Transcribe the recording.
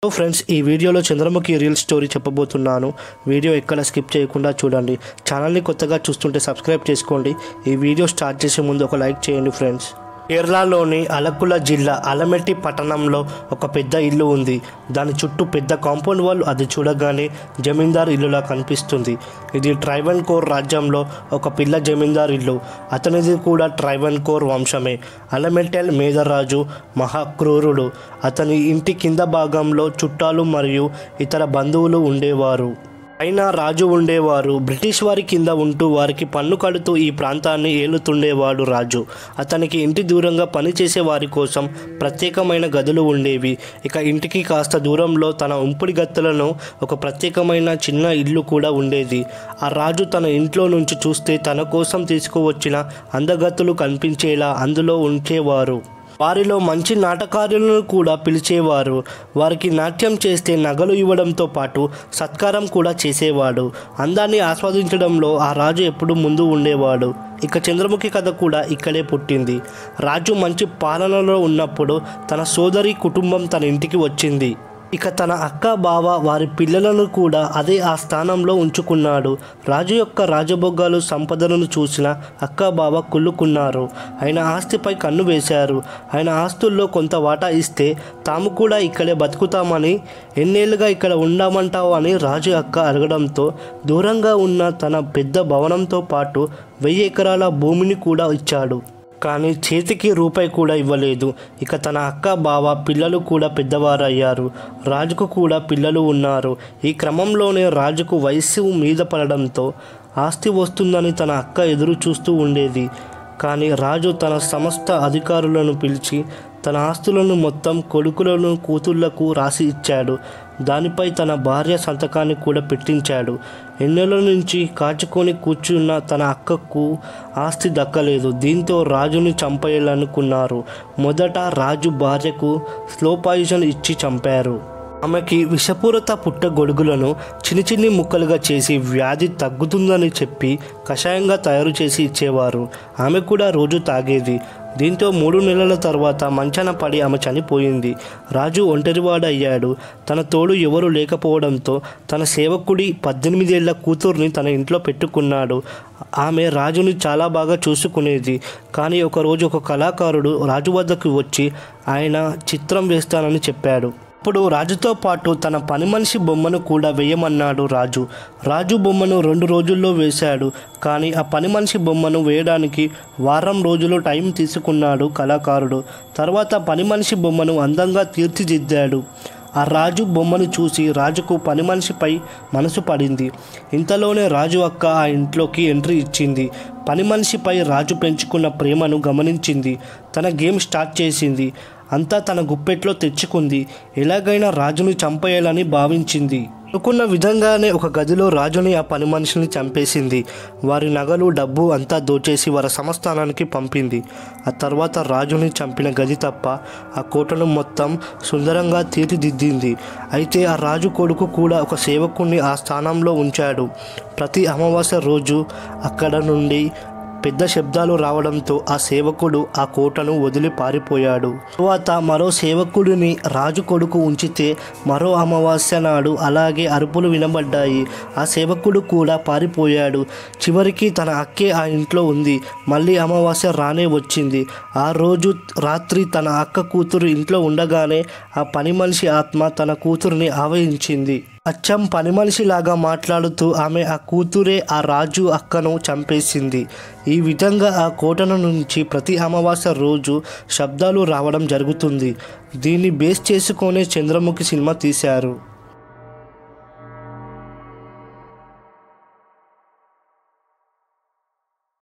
Hello friends, ఈ వీడియోలో Chandramukhi real story చెప్పబోతున్నాను. వీడియో ఎక్కడ స్కిప్ చేయకుండా చూడండి. ఛానల్ని కొత్తగా చూస్తుంటే సబ్స్క్రైబ్ చేసుకోండి. ఈ వీడియో స్టార్ట్ చేసే ముందు ఒక లైక్ చేయండి ఫ్రెండ్స్. కేరళలోని అలకుల జిల్లా అలమెట్టి పట్టణంలో ఒక పెద్ద ఇల్లు ఉంది. దాని చుట్టూ పెద్ద కాంపౌండ్ వాల్. అది చూడగానే జమీందార్ ఇల్లులా కనిపిస్తుంది. ఇది ట్రైవెన్కోర్ రాజ్యంలో ఒక పిల్ల జమీందార్ ఇల్లు. అతనిది కూడా ట్రైవెన్కోర్ వంశమే. అలమెట్టెల్ మేధరాజు మహాక్రూరుడు. అతని ఇంటి కింద భాగంలో చుట్టాలు మరియు ఇతర బంధువులు ఉండేవారు. అయినా రాజు ఉండేవారు. బ్రిటిష్ వారి కింద ఉంటూ వారికి పన్ను కడుతూ ఈ ప్రాంతాన్ని ఏలుతుండేవాడు రాజు. అతనికి ఇంటి దూరంగా పనిచేసే వారి కోసం ప్రత్యేకమైన గదులు ఉండేవి. ఇక ఇంటికి కాస్త దూరంలో తన ఉంపుడి గత్తెలను ఒక ప్రత్యేకమైన చిన్న ఇల్లు కూడా ఉండేది. ఆ రాజు తన ఇంట్లో నుంచి చూస్తే తన కోసం తీసుకువచ్చిన అందగత్తులు కనిపించేలా అందులో ఉంచేవారు. వారిలో మంచి నాటకారులను కూడా పిలిచేవారు. వారికి నాట్యం చేస్తే నగలు ఇవ్వడంతో పాటు సత్కారం కూడా చేసేవాడు. అందాన్ని ఆస్వాదించడంలో ఆ రాజు ఎప్పుడు ముందు ఉండేవాడు. ఇక చంద్రముఖి కథ కూడా ఇక్కడే పుట్టింది. రాజు మంచి పాలనలో ఉన్నప్పుడు తన సోదరి కుటుంబం తన ఇంటికి వచ్చింది. ఇక తన అక్క బావ వారి పిల్లలను కూడా అదే ఆ స్థానంలో ఉంచుకున్నాడు. రాజు యొక్క రాజభోగాలు సంపదలను చూసిన అక్క బావ కుళ్ళుకున్నారు. ఆయన ఆస్తిపై కన్ను వేశారు. ఆయన ఆస్తుల్లో కొంత వాటా ఇస్తే తాము కూడా ఇక్కడే బతుకుతామని, ఎన్నేళ్ళుగా ఇక్కడ ఉండమంటావు అని రాజు అక్క అడగడంతో దూరంగా ఉన్న తన పెద్ద భవనంతో పాటు 1000 ఎకరాల భూమిని కూడా ఇచ్చాడు. కానీ చేతికి రూపాయి కూడా ఇవ్వలేదు. ఇక తన అక్క బావ పిల్లలు కూడా పెద్దవారయ్యారు. రాజుకు కూడా పిల్లలు ఉన్నారు. ఈ క్రమంలోనే రాజుకు వయస్సు మీద పడడంతో ఆస్తి వస్తుందని తన అక్క ఎదురు చూస్తూ ఉండేది. కానీ రాజు తన సమస్త అధికారులను పిలిచి తన ఆస్తులను మొత్తం కొడుకులను కూతుళ్లకు రాసి ఇచ్చాడు. దానిపై తన భార్య సంతకాన్ని కూడా పెట్టించాడు. ఎన్నెల నుంచి కాచుకొని కూర్చున్న తన అక్కకు ఆస్తి దక్కలేదు. దీంతో రాజుని చంపేయాలనుకున్నారు. మొదట రాజు భార్యకు స్లో పాయిజన్ ఇచ్చి చంపారు. ఆమెకి విషపూరిత పుట్టగొడుగులను చిన్ని ముక్కలుగా చేసి వ్యాధి తగ్గుతుందని చెప్పి కషాయంగా తయారు చేసి ఇచ్చేవారు. ఆమె కూడా రోజు తాగేది. దీంతో 3 నెలల తర్వాత మంచాన పడి ఆమె చనిపోయింది. రాజు ఒంటరివాడయ్యాడు. తన తోడు ఎవరు లేకపోవడంతో తన సేవకుడి 18 ఏళ్ల కూతుర్ని తన ఇంట్లో పెట్టుకున్నాడు. ఆమె రాజుని చాలా బాగా చూసుకునేది. కానీ ఒకరోజు ఒక కళాకారుడు రాజు వద్దకు వచ్చి ఆయన చిత్రం వేస్తానని చెప్పాడు. అప్పుడు రాజుతో పాటు తన పని మనిషి బొమ్మను కూడా వేయమన్నాడు రాజు. రాజు బొమ్మను 2 రోజుల్లో వేశాడు. కానీ ఆ పని మనిషి బొమ్మను వేయడానికి వారం రోజులు టైం తీసుకున్నాడు కళాకారుడు. తర్వాత పని మనిషి బొమ్మను అందంగా తీర్చిదిద్దాడు. ఆ రాజు బొమ్మను చూసి రాజుకు పని మనిషిపై మనసు పడింది. ఇంతలోనే రాజు అక్క ఆ ఇంట్లోకి ఎంట్రీ ఇచ్చింది. పని మనిషిపై రాజు పెంచుకున్న ప్రేమను గమనించింది. తన గేమ్ స్టార్ట్ చేసింది. అంతా తన గుప్పెట్లో తెచ్చుకుంది. ఎలాగైనా రాజుని చంపేయాలని భావించింది. అనుకున్న విధంగానే ఒక గదిలో రాజుని ఆ పని మనిషిని చంపేసింది. వారి నగలు డబ్బు అంతా దోచేసి వారి సంస్థానానికి పంపింది. ఆ తర్వాత రాజుని చంపిన గది తప్ప ఆ కోటను మొత్తం సుందరంగా తీర్చిదిద్దింది. అయితే ఆ రాజు కొడుకు కూడా ఒక సేవకుణ్ణి ఆ స్థానంలో ఉంచాడు. ప్రతి అమావాస్య రోజు అక్కడ నుండి పెద్ద శబ్దాలు రావడంతో ఆ సేవకుడు ఆ కోటను వదిలి పారిపోయాడు. తరువాత మరో సేవకుడిని రాజు కొడుకు ఉంచితే మరో అమావాస్య నాడు అలాగే అరుపులు వినబడ్డాయి. ఆ సేవకుడు కూడా పారిపోయాడు. చివరికి తన అక్కే ఆ ఇంట్లో ఉంది. మళ్ళీ అమావాస్య రానే వచ్చింది. ఆ రోజు రాత్రి తన అక్క కూతురు ఇంట్లో ఉండగానే ఆ పని మనిషి ఆత్మ తన కూతురుని ఆవహించింది. అచ్చం పని మనిషిలాగా మాట్లాడుతూ ఆమె ఆ కూతురే ఆ రాజు అక్కను చంపేసింది. ఈ విధంగా ఆ కోటను నుంచి ప్రతి అమావాస్య రోజు శబ్దాలు రావడం జరుగుతుంది. దీన్ని బేస్ చేసుకొనే చంద్రముఖి సినిమా తీశారు.